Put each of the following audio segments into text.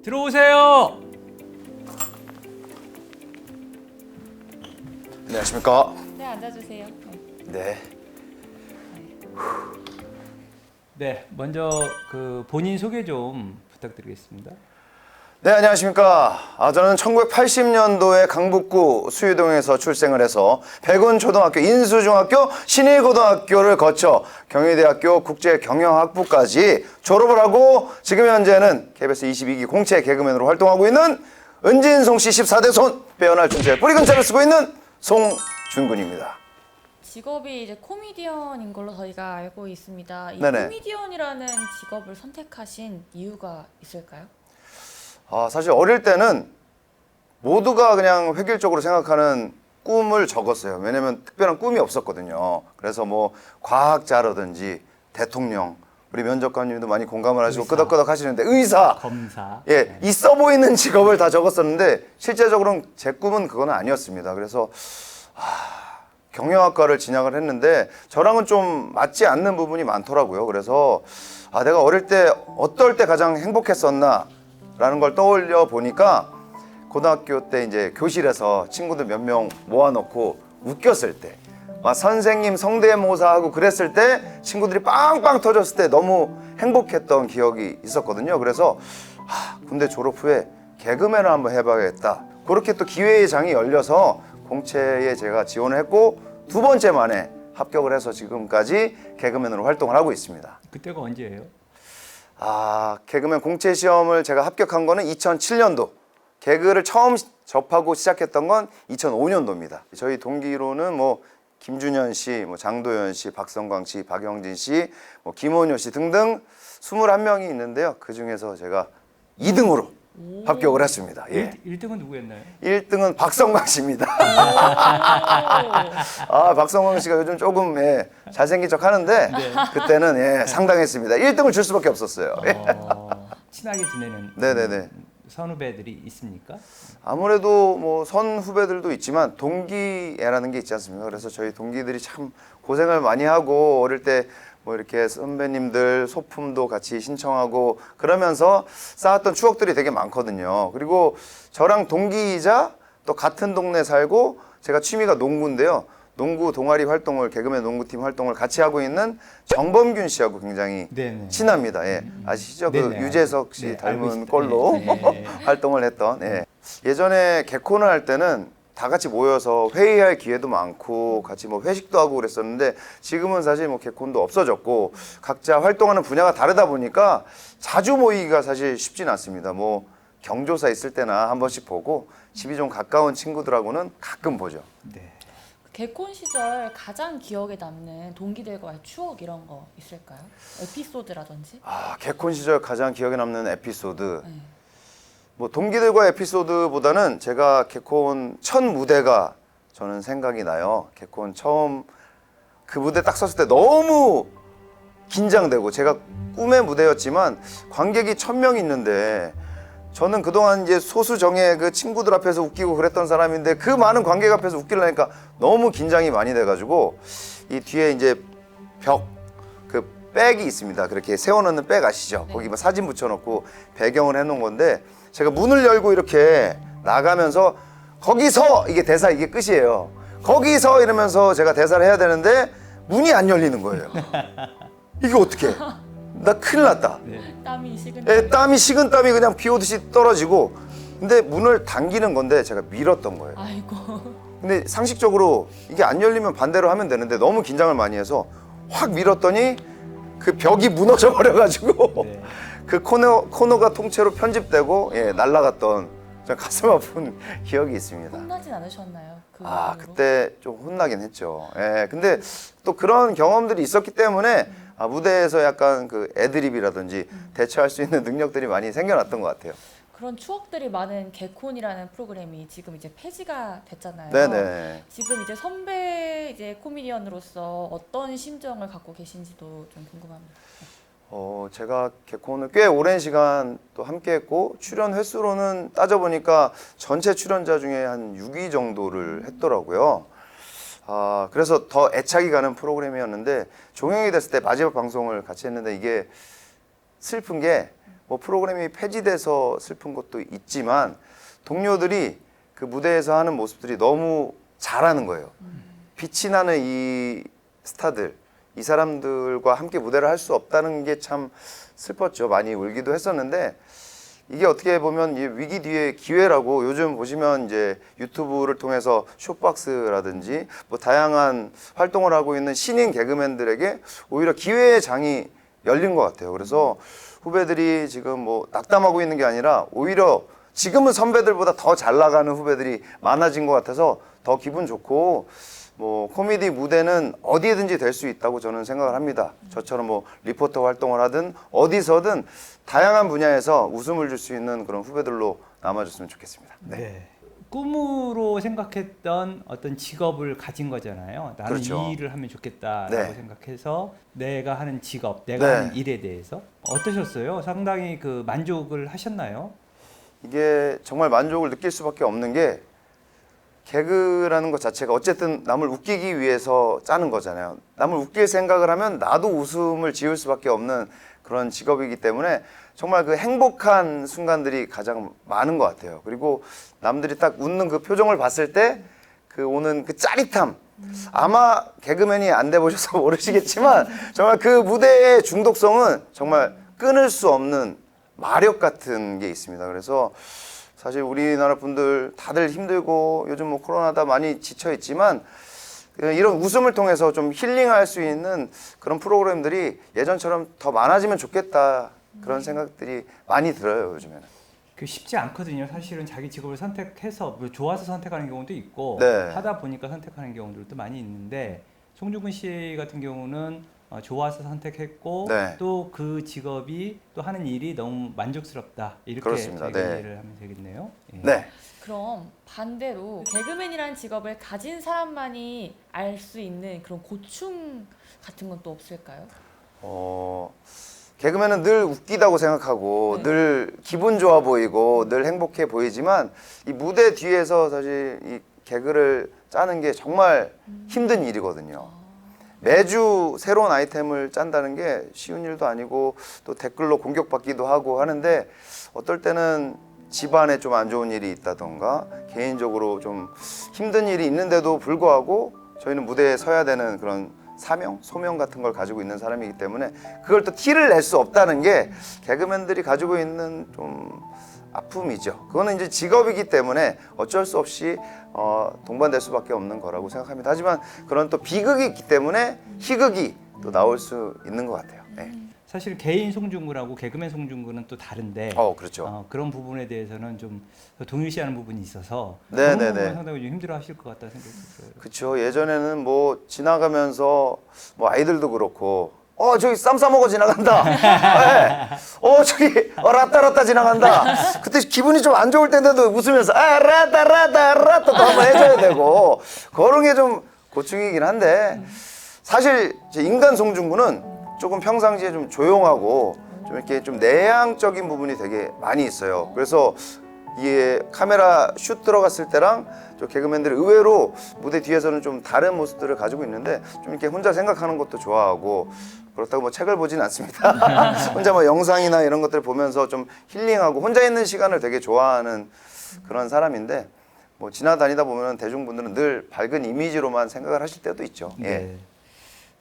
들어오세요. 안녕하십니까. 네, 앉아주세요. 네. 네, 먼저 그 본인 소개 좀 부탁드리겠습니다. 네, 안녕하십니까. 저는 1980년도에 강북구 수유동에서 출생을 해서 백운초등학교, 인수중학교, 신일고등학교를 거쳐 경희대학교 국제경영학부까지 졸업을 하고 지금 현재는 KBS 22기 공채 개그맨으로 활동하고 있는 은진송 씨 14대 손, 빼어날 준재 뿌리 근처를 쓰고 있는 송준근입니다. 직업이 이제 코미디언인 걸로 저희가 알고 있습니다. 이 네네. 코미디언이라는 직업을 선택하신 이유가 있을까요? 사실 어릴 때는 모두가 그냥 획일적으로 생각하는 꿈을 적었어요. 왜냐면 특별한 꿈이 없었거든요. 그래서 뭐 과학자라든지 대통령, 우리 면접관님도 많이 공감을 하시고 의사. 끄덕끄덕 하시는데 의사, 검사. 예, 네. 있어 보이는 직업을 다 적었었는데 실제적으로는 제 꿈은 그건 아니었습니다. 그래서 경영학과를 진학을 했는데 저랑은 좀 맞지 않는 부분이 많더라고요. 그래서 내가 어릴 때 어떨 때 가장 행복했었나 라는 걸 떠올려 보니까 고등학교 때 이제 교실에서 친구들 몇 명 모아놓고 웃겼을 때, 막 선생님 성대모사하고 그랬을 때 친구들이 빵빵 터졌을 때 너무 행복했던 기억이 있었거든요. 그래서 군대 졸업 후에 개그맨을 한번 해봐야겠다. 그렇게 또 기회의 장이 열려서 공채에 제가 지원을 했고 두 번째 만에 합격을 해서 지금까지 개그맨으로 활동을 하고 있습니다. 그때가 언제예요? 개그맨 공채 시험을 제가 합격한 거는 2007년도. 개그를 처음 접하고 시작했던 건 2005년도입니다. 저희 동기로는 뭐 김준현 씨, 뭐 장도연 씨, 박성광 씨, 박영진 씨, 뭐 김원효 씨 등등 21명이 있는데요. 그 중에서 제가 2등으로 합격을 했습니다. 예. 1등은 누구였나요? 1등은 박성광 씨입니다. 박성광 씨가 요즘 조금 잘생긴 척 하는데 그때는 상당했습니다. 1등을 줄 수밖에 없었어요. 친하게 지내는 네네네. 선후배들이 있습니까? 아무래도 뭐 선 후배들도 있지만 동기애라는 게 있지 않습니까? 그래서 저희 동기들이 참 고생을 많이 하고 어릴 때 뭐 이렇게 선배님들 소품도 같이 신청하고 그러면서 쌓았던 추억들이 되게 많거든요. 그리고 저랑 동기이자 또 같은 동네 살고 제가 취미가 농구인데요. 농구 동아리 활동을 개그맨 농구팀 활동을 같이 하고 있는 정범균 씨하고 굉장히 네네. 친합니다. 예. 아시죠? 그 네네. 유재석 씨 네, 알고 닮은 있습니다. 꼴로 네. 활동을 했던. 예전에 개콘을 할 때는 다 같이 모여서 회의할 기회도 많고 같이 뭐 회식도 하고 그랬었는데 지금은 사실 뭐 개콘도 없어졌고 각자 활동하는 분야가 다르다 보니까 자주 모이기가 사실 쉽진 않습니다. 뭐 경조사 있을 때나 한 번씩 보고 집이 좀 가까운 친구들하고는 가끔 보죠. 네. 개콘 시절 가장 기억에 남는 동기들과의 추억 이런 거 있을까요? 에피소드라든지? 개콘 시절 가장 기억에 남는 에피소드. 네. 뭐 동기들과 에피소드보다는 제가 개콘 첫 무대가 저는 생각이 나요. 개콘 처음 그 무대 딱 섰을 때 너무 긴장되고 제가 꿈의 무대였지만 관객이 1000명 있는데 저는 그동안 이제 소수정예 그 친구들 앞에서 웃기고 그랬던 사람인데 그 많은 관객 앞에서 웃기려니까 너무 긴장이 많이 돼가지고 이 뒤에 이제 그 백이 있습니다. 그렇게 세워놓는 백 아시죠? 네. 거기 뭐 사진 붙여놓고 배경을 해놓은 건데 제가 문을 열고 이렇게 나가면서 거기서 이게 대사 이게 끝이에요. 거기서 이러면서 제가 대사를 해야 되는데 문이 안 열리는 거예요. 이게 어떻게? 나 큰일 났다. 땀이 식은 땀이 식은 땀이 그냥 비 오듯이 떨어지고 근데 문을 당기는 건데 제가 밀었던 거예요. 아이고. 근데 상식적으로 이게 안 열리면 반대로 하면 되는데 너무 긴장을 많이 해서 확 밀었더니 그 벽이 무너져 버려가지고 네. 그 코너가 통째로 편집되고 날아갔던 좀 가슴 아픈 기억이 있습니다. 혼나진 않으셨나요? 그 그때 좀 혼나긴 했죠. 근데 또 그런 경험들이 있었기 때문에 무대에서 약간 그 애드립이라든지 대처할 수 있는 능력들이 많이 생겨났던 것 같아요. 그런 추억들이 많은 개콘이라는 프로그램이 지금 이제 폐지가 됐잖아요. 네네. 지금 이제 선배 이제 코미디언으로서 어떤 심정을 갖고 계신지도 좀 궁금합니다. 제가 개콘을 꽤 오랜 시간 또 함께 했고 출연 횟수로는 따져보니까 전체 출연자 중에 한 6위 정도를 했더라고요. 그래서 더 애착이 가는 프로그램이었는데 종영이 됐을 때 마지막 방송을 같이 했는데 이게 슬픈 게 뭐 프로그램이 폐지돼서 슬픈 것도 있지만 동료들이 그 무대에서 하는 모습들이 너무 잘하는 거예요. 빛이 나는 이 스타들, 이 사람들과 함께 무대를 할 수 없다는 게 참 슬펐죠. 많이 울기도 했었는데 이게 어떻게 보면 이 위기 뒤의 기회라고 요즘 보시면 이제 유튜브를 통해서 쇼박스라든지 뭐 다양한 활동을 하고 있는 신인 개그맨들에게 오히려 기회의 장이 열린 것 같아요. 그래서 후배들이 지금 뭐 낙담하고 있는 게 아니라 오히려 지금은 선배들보다 더 잘 나가는 후배들이 많아진 것 같아서 더 기분 좋고 뭐 코미디 무대는 어디든지 될 수 있다고 저는 생각을 합니다. 저처럼 뭐 리포터 활동을 하든 어디서든 다양한 분야에서 웃음을 줄 수 있는 그런 후배들로 남아줬으면 좋겠습니다. 네. 네. 꿈으로 생각했던 어떤 직업을 가진 거잖아요. 나는 그렇죠. 이 일을 하면 좋겠다라고 네. 생각해서 내가 하는 직업, 내가 네. 하는 일에 대해서 어떠셨어요? 상당히 그 만족을 하셨나요? 이게 정말 만족을 느낄 수밖에 없는 게 개그라는 것 자체가 어쨌든 남을 웃기기 위해서 짜는 거잖아요. 남을 웃길 생각을 하면 나도 웃음을 지을 수밖에 없는 그런 직업이기 때문에 정말 그 행복한 순간들이 가장 많은 것 같아요. 그리고 남들이 딱 웃는 그 표정을 봤을 때 그 오는 그 짜릿함. 아마 개그맨이 안 돼 보셔서 모르시겠지만 정말 그 무대의 중독성은 정말 끊을 수 없는 마력 같은 게 있습니다. 그래서 사실 우리나라 분들 다들 힘들고 요즘 뭐 코로나다 많이 지쳐 있지만 이런 웃음을 통해서 좀 힐링할 수 있는 그런 프로그램들이 예전처럼 더 많아지면 좋겠다 그런 생각들이 많이 들어요 요즘에는. 그 쉽지 않거든요. 사실은 자기 직업을 선택해서 뭐 좋아서 선택하는 경우도 있고 네. 하다 보니까 선택하는 경우들도 많이 있는데 송중근 씨 같은 경우는 좋아서 선택했고 네. 또 그 직업이 또 하는 일이 너무 만족스럽다 이렇게 그렇습니다. 저희가 네. 이해를 하면 되겠네요. 예. 네. 그럼 반대로 개그맨이라는 직업을 가진 사람만이 알 수 있는 그런 고충 같은 건 또 없을까요? 개그맨은 늘 웃기다고 생각하고 네. 늘 기분 좋아 보이고 늘 행복해 보이지만 이 무대 뒤에서 사실 이 개그를 짜는 게 정말 힘든 일이거든요. 매주 새로운 아이템을 짠다는 게 쉬운 일도 아니고 또 댓글로 공격받기도 하고 하는데 어떨 때는 집안에 좀 안 좋은 일이 있다던가 개인적으로 좀 힘든 일이 있는데도 불구하고 저희는 무대에 서야 되는 그런 사명, 소명 같은 걸 가지고 있는 사람이기 때문에 그걸 또 티를 낼 수 없다는 게 개그맨들이 가지고 있는 좀 아픔이죠. 그거는 이제 직업이기 때문에 어쩔 수 없이 동반될 수밖에 없는 거라고 생각합니다. 하지만 그런 또 비극이 있기 때문에 희극이 또 나올 수 있는 것 같아요. 네. 사실 개인 송중근하고 개그맨 송중근은 또 다른데 그렇죠. 그런 부분에 대해서는 좀 동일시하는 부분이 있어서 네, 그런 네, 부분은 네. 상당히 좀 힘들어하실 것 같다 생각이 들어요. 그렇죠. 예전에는 뭐 지나가면서 뭐 아이들도 그렇고 저기 쌈 싸먹어 지나간다. 네. 저기 라따라따 지나간다. 그때 기분이 좀 안 좋을 때인데도 웃으면서 라따라따 한번 해줘야 되고 그런 게 좀 고충이긴 한데 사실 제 인간 송중근은 조금 평상시에 좀 조용하고 좀 이렇게 좀 내향적인 부분이 되게 많이 있어요. 그래서 이게 카메라 슛 들어갔을 때랑 저 개그맨들이 의외로 무대 뒤에서는 좀 다른 모습들을 가지고 있는데 좀 이렇게 혼자 생각하는 것도 좋아하고 그렇다고 뭐 책을 보진 않습니다. 혼자 뭐 영상이나 이런 것들 보면서 좀 힐링하고 혼자 있는 시간을 되게 좋아하는 그런 사람인데 뭐 지나다니다 보면 대중분들은 늘 밝은 이미지로만 생각을 하실 때도 있죠. 예. 네.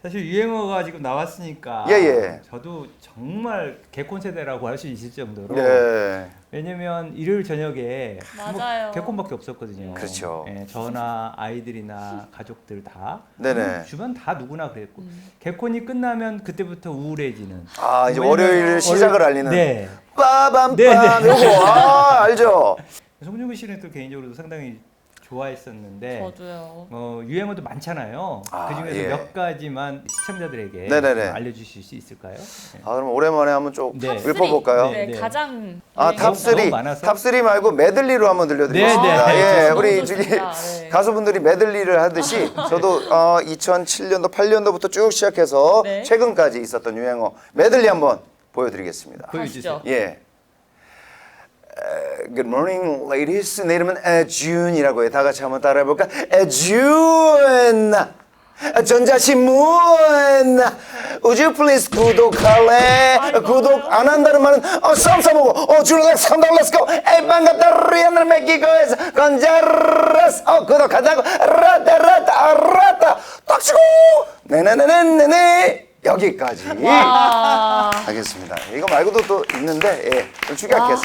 사실 유행어가 지금 나왔으니까 예. 저도 정말 개콘 세대라고 할 수 있을 정도로 네. 왜냐면 일요일 저녁에 맞아요. 개콘밖에 없었거든요. 그렇죠. 예, 저나 아이들이나 가족들 다 네네. 주변 다 누구나 그랬고 개콘이 끝나면 그때부터 우울해지는. 이제 왜냐면 월요일 시작을 알리는 네. 빠밤 네, 요거 알죠. 송중근 씨는 또 개인적으로도 상당히 좋아했었는데 저도요. 유행어도 많잖아요. 그 중에서 예. 몇 가지만 시청자들에게 네네네. 좀 알려주실 수 있을까요? 네. 그럼 오랜만에 한번 좀 네. 읊어볼까요? 네, 네. 가장 탑 너무 3. 많아서? 탑 3 말고 메들리로 한번 들려드리겠습니다. 네, 네. 예, 너무 우리 좋습니다. 저기 네. 가수분들이 메들리를 하듯이 저도 2007년도, 8년도부터 쭉 시작해서 네. 최근까지 있었던 유행어 메들리 한번 보여드리겠습니다. 보여주세요. 예. Good morning, ladies. 내 이름은 에준이라고 해요. 다 같이 한번 따라해볼까? 에준. 전자신문 Would you please 구독할래? 구독 안 한다는 말은 썸썸하고 주로닥 $3 Let's go 에이 반갑다 리안을 멕시코에서 건자라스 구독한다고 라따 딱 치고 네네네네네 여기까지 와. 하겠습니다. 이거 말고도 또 있는데 좀 축약해서